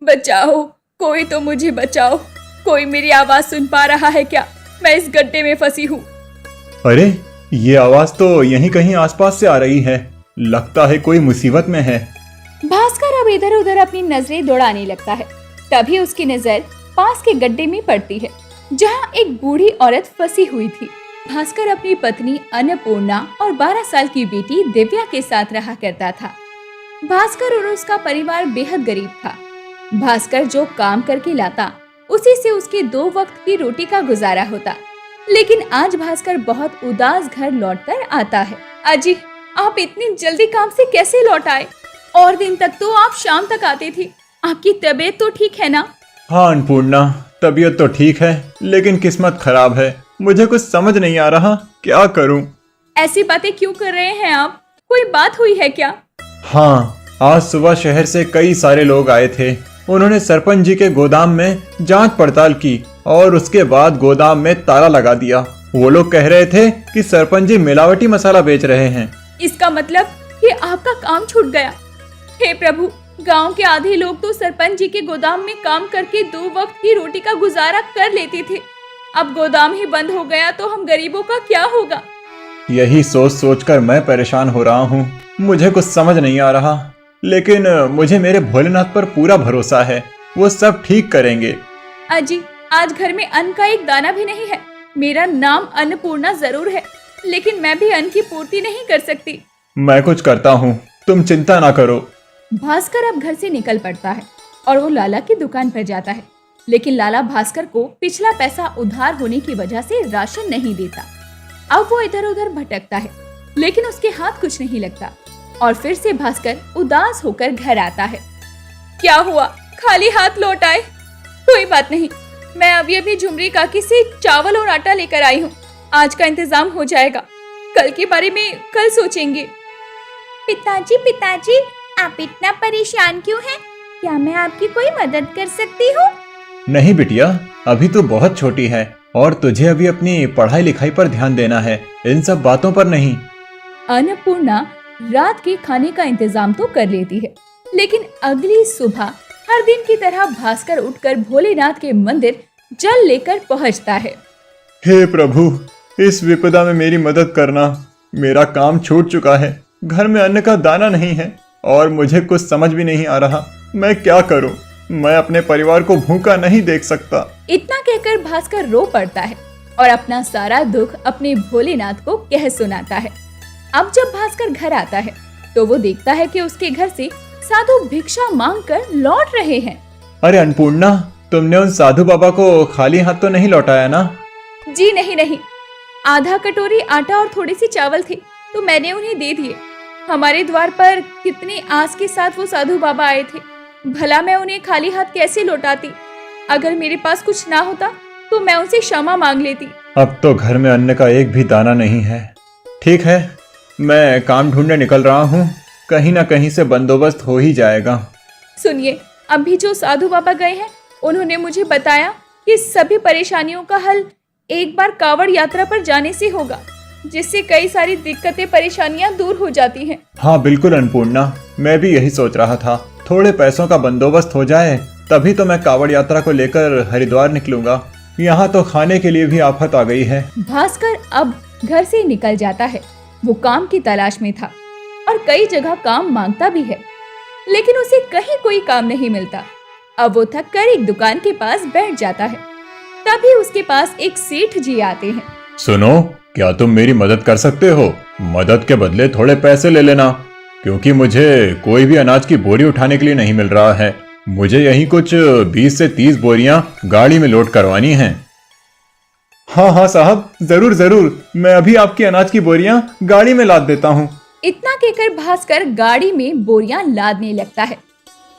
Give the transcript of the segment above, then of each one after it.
बचाओ, कोई तो मुझे बचाओ। कोई मेरी आवाज सुन पा रहा है क्या? मैं इस गड्ढे में फंसी हूँ। अरे, ये आवाज तो यहीं कहीं आसपास से आ रही है। लगता है कोई मुसीबत में है। भास्कर अब इधर उधर अपनी नजरें दौड़ाने लगता है। तभी उसकी नजर पास के गड्ढे में पड़ती है, जहाँ एक बूढ़ी औरत फंसी हुई थी। भास्कर अपनी पत्नी अन्नपूर्णा और 12 साल की बेटी दिव्या के साथ रहा करता था। भास्कर और उसका परिवार बेहद गरीब था। भास्कर जो काम करके लाता, उसी से उसके 2 वक्त की रोटी का गुजारा होता। लेकिन आज भास्कर बहुत उदास घर लौटकर आता है। अजी, आप इतनी जल्दी काम से कैसे लौट आए? और दिन तक तो आप शाम तक आते थे। आपकी तबीयत तो ठीक है ना? हाँ अन्नपूर्णा, तबीयत तो ठीक है, लेकिन किस्मत खराब है। मुझे कुछ समझ नहीं आ रहा, क्या करूं? ऐसी बातें क्यों कर रहे हैं आप? कोई बात हुई है क्या? हाँ, आज सुबह शहर से कई सारे लोग आए थे। उन्होंने सरपंच जी के गोदाम में जांच पड़ताल की और उसके बाद गोदाम में ताला लगा दिया। वो लोग कह रहे थे कि सरपंच जी मिलावटी मसाला बेच रहे हैं। इसका मतलब कि आपका काम छूट गया। हे प्रभु, गांव के आधे लोग तो सरपंच जी के गोदाम में काम करके 2 वक्त की रोटी का गुजारा कर लेते थे। अब गोदाम ही बंद हो गया तो हम गरीबों का क्या होगा? यही सोच सोच कर मैं परेशान हो रहा हूँ। मुझे कुछ समझ नहीं आ रहा, लेकिन मुझे मेरे भोलेनाथ पर पूरा भरोसा है, वो सब ठीक करेंगे। अजी, आज घर में अन्न का एक दाना भी नहीं है। मेरा नाम अन्नपूर्णा जरूर है, लेकिन मैं भी अन्न की पूर्ति नहीं कर सकती। मैं कुछ करता हूँ, तुम चिंता ना करो। भास्कर अब घर से निकल पड़ता है और वो लाला की दुकान पर जाता है। लेकिन लाला भास्कर को पिछला पैसा उधार होने की वजह से राशन नहीं देता। अब वो इधर उधर भटकता है, लेकिन उसके हाथ कुछ नहीं लगता और फिर से भास्कर उदास होकर घर आता है। क्या हुआ, खाली हाथ लौट आए? कोई बात नहीं, मैं अभी झुमरी काकी से चावल और आटा लेकर आई हूँ। आज का इंतजाम हो जाएगा, कल के बारे में कल सोचेंगे। पिताजी, आप इतना परेशान क्यों हैं? क्या मैं आपकी कोई मदद कर सकती हूँ? नहीं बिटिया, अभी तो बहुत छोटी है और तुझे अभी अपनी पढ़ाई लिखाई पर ध्यान देना है, इन सब बातों पर नहीं। अन्नपूर्णा रात के खाने का इंतजाम तो कर लेती है, लेकिन अगली सुबह हर दिन की तरह भास्कर उठकर भोलेनाथ के मंदिर जल लेकर पहुंचता है। हे प्रभु, इस विपदा में मेरी मदद करना। मेरा काम छूट चुका है, घर में अन्न का दाना नहीं है और मुझे कुछ समझ भी नहीं आ रहा, मैं क्या करूं? मैं अपने परिवार को भूखा नहीं देख सकता। इतना कहकर भास्कर रो पड़ता है और अपना सारा दुख अपने भोलेनाथ को कह सुनाता है। अब जब भास्कर घर आता है तो वो देखता है कि उसके घर से साधु भिक्षा मांगकर लौट रहे हैं। अरे अन्नपूर्णा, तुमने उन साधु बाबा को खाली हाथ तो नहीं लौटाया ना? जी नहीं, आधा कटोरी आटा और थोड़ी सी चावल थे तो मैंने उन्हें दे दिए। हमारे द्वार पर कितनी आस के साथ वो साधु बाबा आए थे, भला मैं उन्हें खाली हाथ कैसे लौटाती? अगर मेरे पास कुछ ना होता तो मैं उनसे क्षमा मांग लेती। अब तो घर में अन्न का एक भी दाना नहीं है। ठीक है, मैं काम ढूंढने निकल रहा हूँ, कहीं ना कहीं से बंदोबस्त हो ही जाएगा। सुनिए, अभी जो साधु बाबा गए हैं उन्होंने मुझे बताया कि सभी परेशानियों का हल एक बार कावड़ यात्रा पर जाने से होगा, जिससे कई सारी दिक्कतें परेशानियां दूर हो जाती हैं। हाँ बिल्कुल अन्नपूर्णा, मैं भी यही सोच रहा था। थोड़े पैसों का बंदोबस्त हो जाए तभी तो मैं कावड़ यात्रा को लेकर हरिद्वार निकलूंगा। यहाँ तो खाने के लिए भी आफत आ गई है। भास्कर अब घर से निकल जाता है। वो काम की तलाश में था और कई जगह काम मांगता भी है, लेकिन उसे कहीं कोई काम नहीं मिलता। अब वो थक कर एक दुकान के पास बैठ जाता है। तभी उसके पास एक सेठ जी आते हैं। सुनो, क्या तुम मेरी मदद कर सकते हो? मदद के बदले थोड़े पैसे ले लेना, क्योंकि मुझे कोई भी अनाज की बोरी उठाने के लिए नहीं मिल रहा है। मुझे यही कुछ 20 से 30 बोरियां गाड़ी में लोड करवानी हैं। हाँ साहब, जरूर जरूर, मैं अभी आपकी अनाज की बोरियां गाड़ी में लाद देता हूँ। इतना कहकर भास्कर गाड़ी में बोरियां लादने लगता है।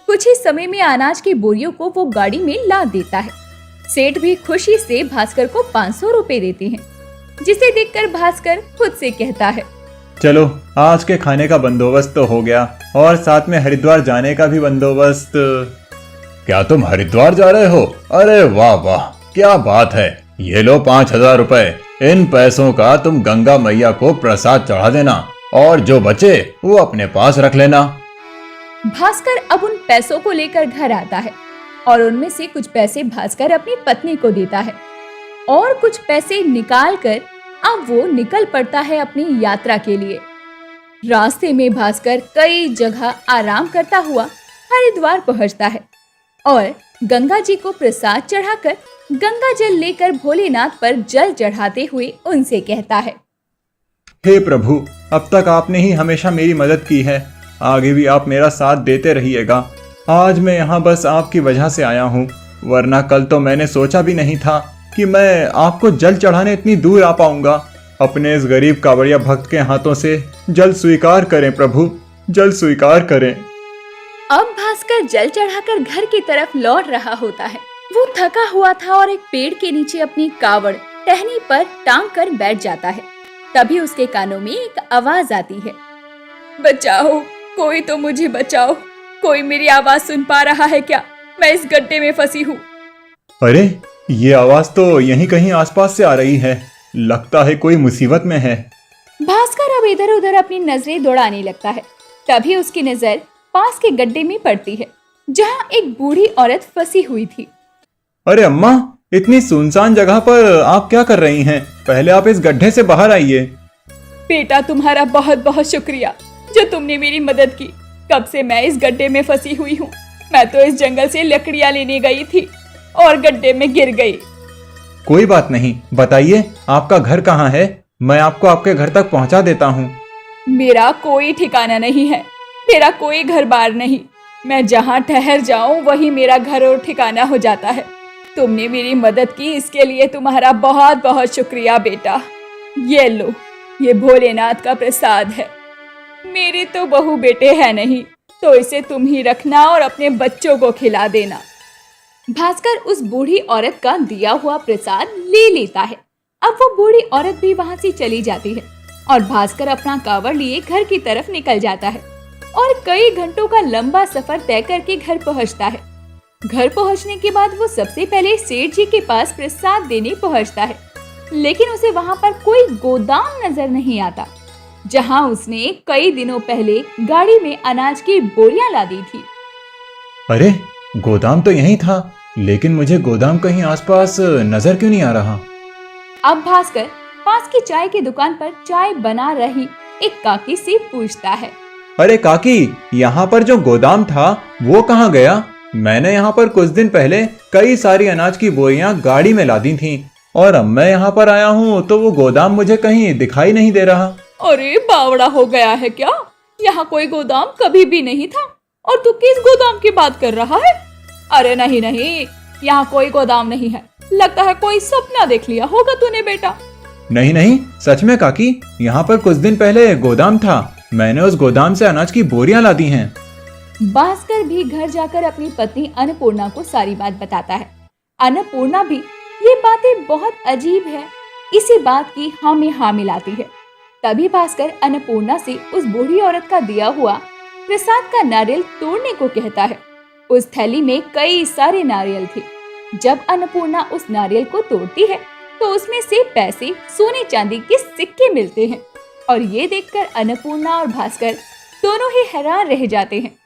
कुछ ही समय में अनाज की बोरियों को वो गाड़ी में लाद देता है। सेठ भी खुशी से भास्कर को 500 रुपए देते हैं, जिसे देखकर भास्कर खुद से कहता है, चलो आज के खाने का बंदोबस्त तो हो गया और साथ में हरिद्वार जाने का भी बंदोबस्त। क्या तुम हरिद्वार जा रहे हो? अरे वाह वाह, क्या बात है। ये लो 5000 रुपए। इन पैसों का तुम गंगा मैया को प्रसाद चढ़ा देना और जो बचे वो अपने पास रख लेना। भास्कर अब उन पैसों को लेकर घर आता है और उनमें से कुछ पैसे भास्कर अपनी पत्नी को देता है और कुछ पैसे निकाल कर अब वो निकल पड़ता है अपनी यात्रा के लिए। रास्ते में भास्कर कई जगह आराम करता हुआ हरिद्वार पहुंचता है और गंगा जी को प्रसाद चढ़ाकर गंगा जल लेकर भोलेनाथ पर जल चढ़ाते हुए उनसे कहता है, हे प्रभु, अब तक आपने ही हमेशा मेरी मदद की है, आगे भी आप मेरा साथ देते रहिएगा। आज मैं यहाँ बस आपकी वजह से आया हूँ, वरना कल तो मैंने सोचा भी नहीं था कि मैं आपको जल चढ़ाने इतनी दूर आ पाऊंगा। अपने इस गरीब कांवड़िया भक्त के हाथों से जल स्वीकार करें प्रभु, जल स्वीकार करें। अब भास्कर जल चढ़ाकर घर की तरफ लौट रहा होता है। वो थका हुआ था और एक पेड़ के नीचे अपनी कावड़ टहनी पर टांग कर बैठ जाता है। तभी उसके कानों में एक आवाज आती है, बचाओ, कोई तो मुझे बचाओ, कोई मेरी आवाज सुन पा रहा है क्या? मैं इस गड्ढे में फंसी हूँ। अरे, ये आवाज तो यहीं कहीं आसपास से आ रही है, लगता है कोई मुसीबत में है। भास्कर अब इधर उधर अपनी नजरें दौड़ाने लगता है। तभी उसकी नजर पास के गड्ढे में पड़ती है, जहाँ एक बूढ़ी औरत फंसी हुई थी। अरे अम्मा, इतनी सुनसान जगह पर आप क्या कर रही हैं? पहले आप इस गड्ढे से बाहर आइए। बेटा, तुम्हारा बहुत बहुत शुक्रिया जो तुमने मेरी मदद की। कब से मैं इस गड्ढे में फंसी हुई हूँ। मैं तो इस जंगल से लकड़ियाँ लेने गई थी और गड्ढे में गिर गई। कोई बात नहीं, बताइए आपका घर कहाँ है? मैं आपको आपके घर तक पहुँचा देता हूँ। मेरा कोई ठिकाना नहीं है, मेरा कोई घर बार नहीं। मैं जहाँ ठहर जाऊँ वही मेरा घर और ठिकाना हो जाता है। तुमने मेरी मदद की, इसके लिए तुम्हारा बहुत बहुत शुक्रिया बेटा। ये लो, ये भोलेनाथ का प्रसाद है। मेरे तो बहू बेटे हैं नहीं, तो इसे तुम ही रखना और अपने बच्चों को खिला देना। भास्कर उस बूढ़ी औरत का दिया हुआ प्रसाद ले लेता है। अब वो बूढ़ी औरत भी वहाँ से चली जाती है और भास्कर अपना कावड़ लिए घर की तरफ निकल जाता है और कई घंटों का लंबा सफर तय करके घर पहुँचता है। घर पहुँचने के बाद वो सबसे पहले सेठ जी के पास प्रसाद देने पहुँचता है, लेकिन उसे वहाँ पर कोई गोदाम नजर नहीं आता, जहाँ उसने कई दिनों पहले गाड़ी में अनाज की बोरियां ला दी थी। अरे, गोदाम तो यहीं था, लेकिन मुझे गोदाम कहीं आसपास नजर क्यों नहीं आ रहा? अब भास्कर पास की चाय की दुकान पर चाय बना रही एक काकी से पूछता है, अरे काकी, यहाँ पर जो गोदाम था वो कहाँ गया? मैंने यहाँ पर कुछ दिन पहले कई सारी अनाज की बोरियां गाड़ी में लादी थीं और अब मैं यहाँ पर आया हूँ तो वो गोदाम मुझे कहीं दिखाई नहीं दे रहा। अरे, बावड़ा हो गया है क्या? यहाँ कोई गोदाम कभी भी नहीं था और तू किस गोदाम की बात कर रहा है? अरे नहीं नहीं, यहाँ कोई गोदाम नहीं है, लगता है कोई सपना देख लिया होगा तूने बेटा। नहीं नहीं, सच में काकी, यहाँ पर कुछ दिन पहले गोदाम था, मैंने उस गोदाम से अनाज की बोरियां ला दी हैं। भास्कर भी घर जाकर अपनी पत्नी अन्नपूर्णा को सारी बात बताता है। अन्नपूर्णा भी ये बातें बहुत अजीब है, इसी बात की हाँ में हाँ मिलाती है। तभी भास्कर अन्नपूर्णा से उस बूढ़ी औरत का दिया हुआ प्रसाद का नारियल तोड़ने को कहता है। उस थैली में कई सारे नारियल थे। जब अन्नपूर्णा उस नारियल को तोड़ती है तो उसमें से पैसे, सोने चांदी के सिक्के मिलते हैं और ये देखकर अन्नपूर्णा और भास्कर दोनों ही हैरान रह जाते हैं।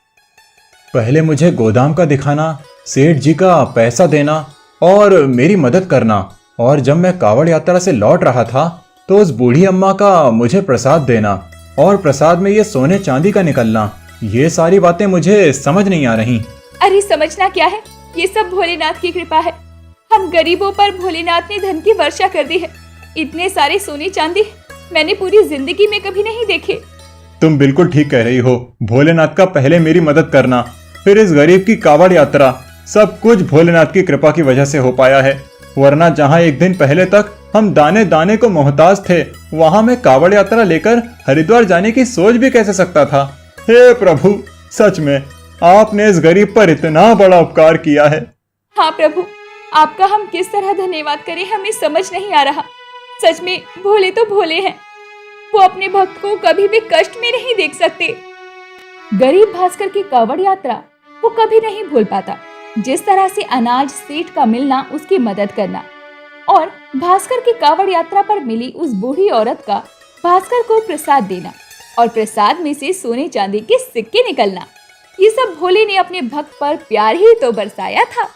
पहले मुझे गोदाम का दिखाना, सेठ जी का पैसा देना और मेरी मदद करना, और जब मैं कावड़ यात्रा से लौट रहा था तो उस बूढ़ी अम्मा का मुझे प्रसाद देना और प्रसाद में ये सोने चांदी का निकलना, ये सारी बातें मुझे समझ नहीं आ रही। अरे समझना क्या है, ये सब भोलेनाथ की कृपा है। हम गरीबों पर भोलेनाथ ने धन की वर्षा कर दी है। इतने सारे सोने चांदी मैंने पूरी जिंदगी में कभी नहीं देखे। तुम बिल्कुल ठीक कह रही हो। भोलेनाथ का पहले मेरी मदद करना, फिर इस गरीब की कावड़ यात्रा, सब कुछ भोलेनाथ की कृपा की वजह से हो पाया है। वरना जहाँ एक दिन पहले तक हम दाने दाने को मोहताज थे, वहाँ मैं कावड़ यात्रा लेकर हरिद्वार जाने की सोच भी कैसे सकता था। हे प्रभु, सच में आपने इस गरीब पर इतना बड़ा उपकार किया है। हाँ प्रभु, आपका हम किस तरह धन्यवाद करें हमें समझ नहीं आ रहा। सच में भोले तो भोले हैं, वो अपने भक्त को कभी भी कष्ट में नहीं देख सकते। गरीब भास्कर की कावड़ यात्रा वो कभी नहीं भूल पाता। जिस तरह से अनाज सेठ का मिलना, उसकी मदद करना और भास्कर की कावड़ यात्रा पर मिली उस बूढ़ी औरत का भास्कर को प्रसाद देना और प्रसाद में से सोने चांदी के सिक्के निकलना, ये सब भोले ने अपने भक्त पर प्यार ही तो बरसाया था।